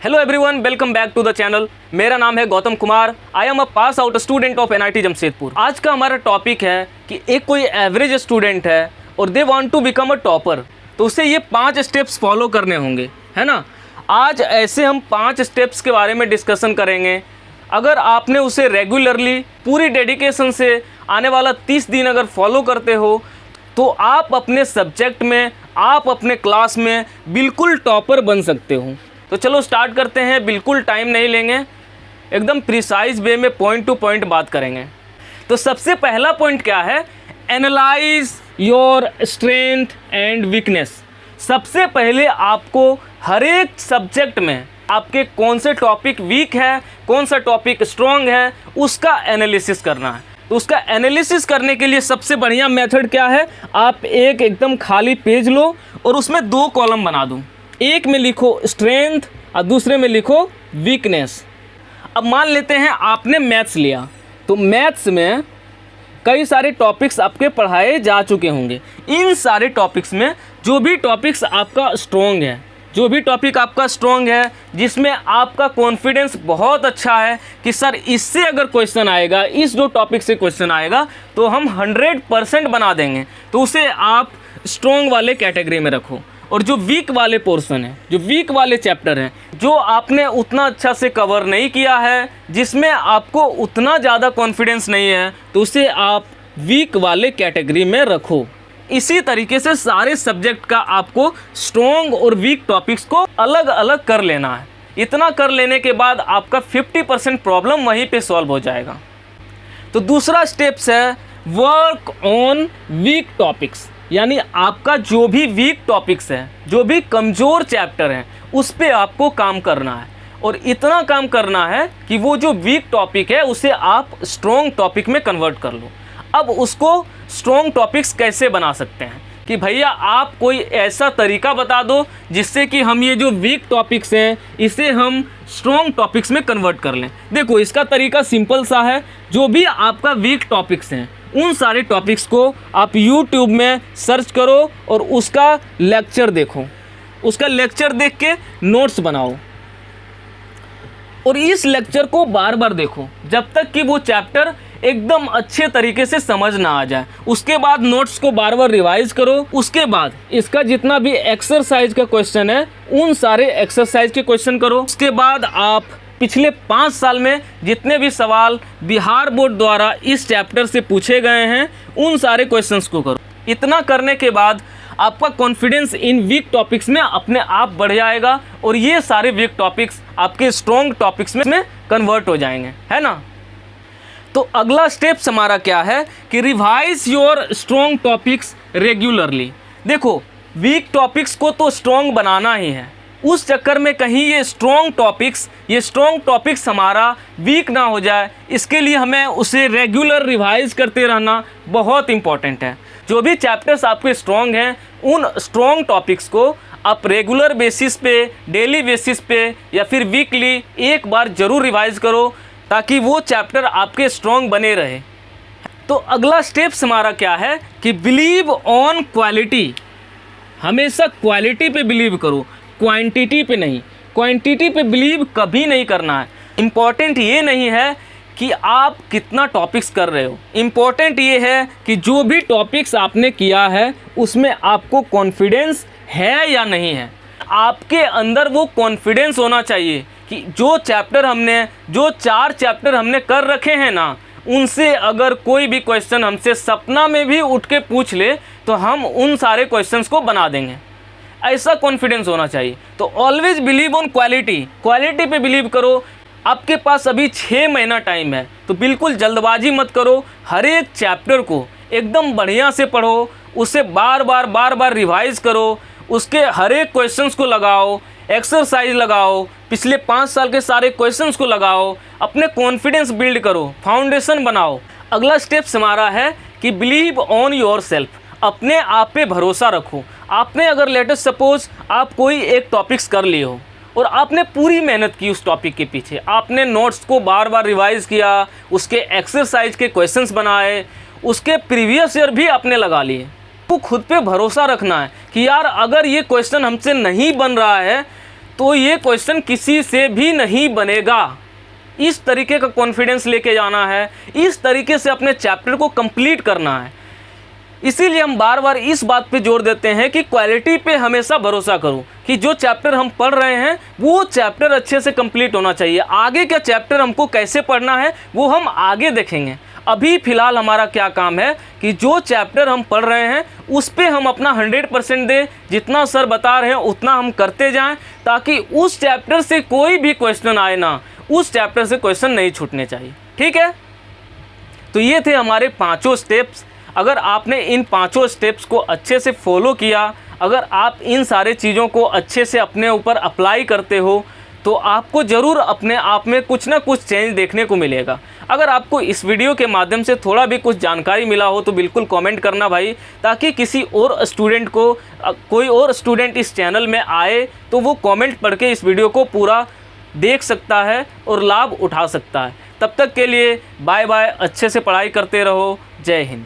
Hello everyone, welcome back to the channel. मेरा नाम है Gautam Kumar. I am a pass out student of NIT Jamshedpur. आज का हमारा टॉपिक है कि एक कोई एवरेज स्टूडेंट है और they want to become a topper, तो उसे ये 5 स्टेप्स फॉलो करने होंगे, है ना। आज ऐसे हम 5 स्टेप्स के बारे में डिस्कशन करेंगे। अगर आपने उसे रेगुलरली पूरी डेडिकेशन से आने वाला 30 दिन अगर फॉलो करते हो तो आप अपने सब्जेक्ट में, आप अपने क्लास में बिल्कुल टॉपर बन सकते हो। तो चलो स्टार्ट करते हैं, बिल्कुल टाइम नहीं लेंगे, एकदम प्रिसाइज वे में पॉइंट टू पॉइंट बात करेंगे। तो सबसे पहला पॉइंट क्या है, analyse your strength and weakness. सबसे पहले आपको हर एक सब्जेक्ट में आपके कौन से टॉपिक वीक है, कौन सा टॉपिक स्ट्रॉन्ग है, उसका एनालिसिस करना है। तो उसका एनालिसिस करने के लिए सबसे बढ़िया मेथड क्या है, आप एक एकदम खाली पेज लो और उसमें 2 कॉलम बना दो। एक में लिखो स्ट्रेंथ और दूसरे में लिखो वीकनेस। अब मान लेते हैं आपने मैथ्स लिया, तो मैथ्स में कई सारे टॉपिक्स आपके पढ़ाए जा चुके होंगे। इन सारे टॉपिक्स में जो भी टॉपिक्स आपका स्ट्रॉन्ग है, जो भी टॉपिक आपका स्ट्रॉन्ग है, जिसमें आपका कॉन्फिडेंस बहुत अच्छा है कि सर इससे अगर क्वेश्चन आएगा, इस जो टॉपिक से क्वेश्चन आएगा तो हम 100% बना देंगे, तो उसे आप स्ट्रॉन्ग वाले कैटेगरी में रखो। और जो वीक वाले पोर्शन है, जो वीक वाले चैप्टर हैं, जो आपने उतना अच्छा से कवर नहीं किया है, जिसमें आपको उतना ज़्यादा कॉन्फिडेंस नहीं है, तो उसे आप वीक वाले कैटेगरी में रखो। इसी तरीके से सारे सब्जेक्ट का आपको स्ट्रॉन्ग और वीक टॉपिक्स को अलग अलग कर लेना है। इतना कर लेने के बाद आपका 50% प्रॉब्लम वहीं पे सॉल्व हो जाएगा। तो दूसरा स्टेप्स है वर्क ऑन वीक टॉपिक्स, यानी आपका जो भी वीक टॉपिक्स हैं, जो भी कमज़ोर चैप्टर हैं, उस पे आपको काम करना है। और इतना काम करना है कि वो जो वीक टॉपिक है उसे आप स्ट्रॉन्ग टॉपिक में कन्वर्ट कर लो। अब उसको स्ट्रॉन्ग टॉपिक्स कैसे बना सकते हैं कि भैया आप कोई ऐसा तरीका बता दो जिससे कि हम ये जो वीक टॉपिक्स हैं इसे हम स्ट्रॉन्ग टॉपिक्स में कन्वर्ट कर लें। देखो, इसका तरीका सिंपल सा है। जो भी आपका वीक टॉपिक्स हैं उन सारे टॉपिक्स को आप YouTube में सर्च करो और उसका लेक्चर देखो, उसका लेक्चर देख के नोट्स बनाओ और इस लेक्चर को बार बार देखो जब तक कि वो चैप्टर एकदम अच्छे तरीके से समझ ना आ जाए। उसके बाद नोट्स को बार बार रिवाइज करो। उसके बाद इसका जितना भी एक्सरसाइज का क्वेश्चन है उन सारे एक्सरसाइज के क्वेश्चन करो। उसके बाद आप पिछले 5 साल में जितने भी सवाल बिहार बोर्ड द्वारा इस चैप्टर से पूछे गए हैं उन सारे क्वेश्चंस को करो। इतना करने के बाद आपका कॉन्फिडेंस इन वीक टॉपिक्स में अपने आप बढ़ जाएगा और ये सारे वीक टॉपिक्स आपके स्ट्रॉन्ग टॉपिक्स में कन्वर्ट हो जाएंगे, है ना। तो अगला स्टेप्स हमारा क्या है कि revise your strong topics regularly. देखो, वीक टॉपिक्स को तो स्ट्रॉन्ग बनाना ही है, उस चक्कर में कहीं ये स्ट्रॉन्ग टॉपिक्स हमारा वीक ना हो जाए, इसके लिए हमें उसे रेगुलर रिवाइज करते रहना बहुत इंपॉर्टेंट है। जो भी चैप्टर्स आपके स्ट्रॉन्ग हैं उन स्ट्रॉन्ग टॉपिक्स को आप रेगुलर बेसिस पे, डेली बेसिस पे या फिर वीकली एक बार ज़रूर रिवाइज करो ताकि वो चैप्टर आपके स्ट्रॉन्ग बने रहे। तो अगला स्टेप्स हमारा क्या है कि बिलीव ऑन क्वालिटी। हमेशा क्वालिटी पे बिलीव करो, क्वांटिटी पे नहीं। क्वांटिटी पे बिलीव कभी नहीं करना है। इम्पॉर्टेंट ये नहीं है कि आप कितना टॉपिक्स कर रहे हो, इम्पॉर्टेंट ये है कि जो भी टॉपिक्स आपने किया है उसमें आपको कॉन्फिडेंस है या नहीं है। आपके अंदर वो कॉन्फिडेंस होना चाहिए कि जो 4 चैप्टर हमने कर रखे हैं ना, उनसे अगर कोई भी क्वेश्चन हमसे सपना में भी उठ के पूछ ले तो हम उन सारे क्वेश्चंस को बना देंगे। ऐसा कॉन्फिडेंस होना चाहिए। तो ऑलवेज बिलीव ऑन क्वालिटी पे बिलीव करो। आपके पास अभी 6 महीना टाइम है, तो बिल्कुल जल्दबाजी मत करो। हर एक चैप्टर को एकदम बढ़िया से पढ़ो, उसे बार बार रिवाइज करो, उसके हर एक क्वेश्चंस को लगाओ, एक्सरसाइज लगाओ, पिछले 5 साल के सारे क्वेश्चंस को लगाओ, अपने कॉन्फिडेंस बिल्ड करो, फाउंडेशन बनाओ। अगला स्टेप्स हमारा है कि बिलीव ऑन योर सेल्फ। अपने आप पे भरोसा रखो। आपने अगर लेटेस्ट सपोज आप कोई एक टॉपिक्स कर लिए हो और आपने पूरी मेहनत की उस टॉपिक के पीछे, आपने नोट्स को बार बार रिवाइज किया, उसके एक्सरसाइज के क्वेश्चंस बनाए, उसके प्रीवियस ईयर भी आपने लगा लिए, तो खुद पे भरोसा रखना है कि यार अगर ये क्वेश्चन हमसे नहीं बन रहा है तो ये क्वेश्चन किसी से भी नहीं बनेगा। इस तरीके का कॉन्फिडेंस लेके जाना है, इस तरीके से अपने चैप्टर को कंप्लीट करना है। इसीलिए हम बार बार इस बात पे जोर देते हैं कि क्वालिटी पे हमेशा भरोसा करो, कि जो चैप्टर हम पढ़ रहे हैं वो चैप्टर अच्छे से कंप्लीट होना चाहिए। आगे का चैप्टर हमको कैसे पढ़ना है वो हम आगे देखेंगे। अभी फ़िलहाल हमारा क्या काम है कि जो चैप्टर हम पढ़ रहे हैं उस पे हम अपना 100% दें, जितना सर बता रहे हैं उतना हम करते जाएं, ताकि उस चैप्टर से कोई भी क्वेश्चन आए ना, उस चैप्टर से क्वेश्चन नहीं छूटने चाहिए। ठीक है, तो ये थे हमारे 5 स्टेप्स। अगर आपने इन 5 स्टेप्स को अच्छे से फॉलो किया, अगर आप इन सारे चीज़ों को अच्छे से अपने ऊपर अप्लाई करते हो, तो आपको ज़रूर अपने आप में कुछ ना कुछ चेंज देखने को मिलेगा। अगर आपको इस वीडियो के माध्यम से थोड़ा भी कुछ जानकारी मिला हो तो बिल्कुल कमेंट करना भाई, ताकि किसी और स्टूडेंट को, कोई और स्टूडेंट इस चैनल में आए तो वो कमेंट पढ़ के इस वीडियो को पूरा देख सकता है और लाभ उठा सकता है। तब तक के लिए बाय बाय, अच्छे से पढ़ाई करते रहो। जय हिंद।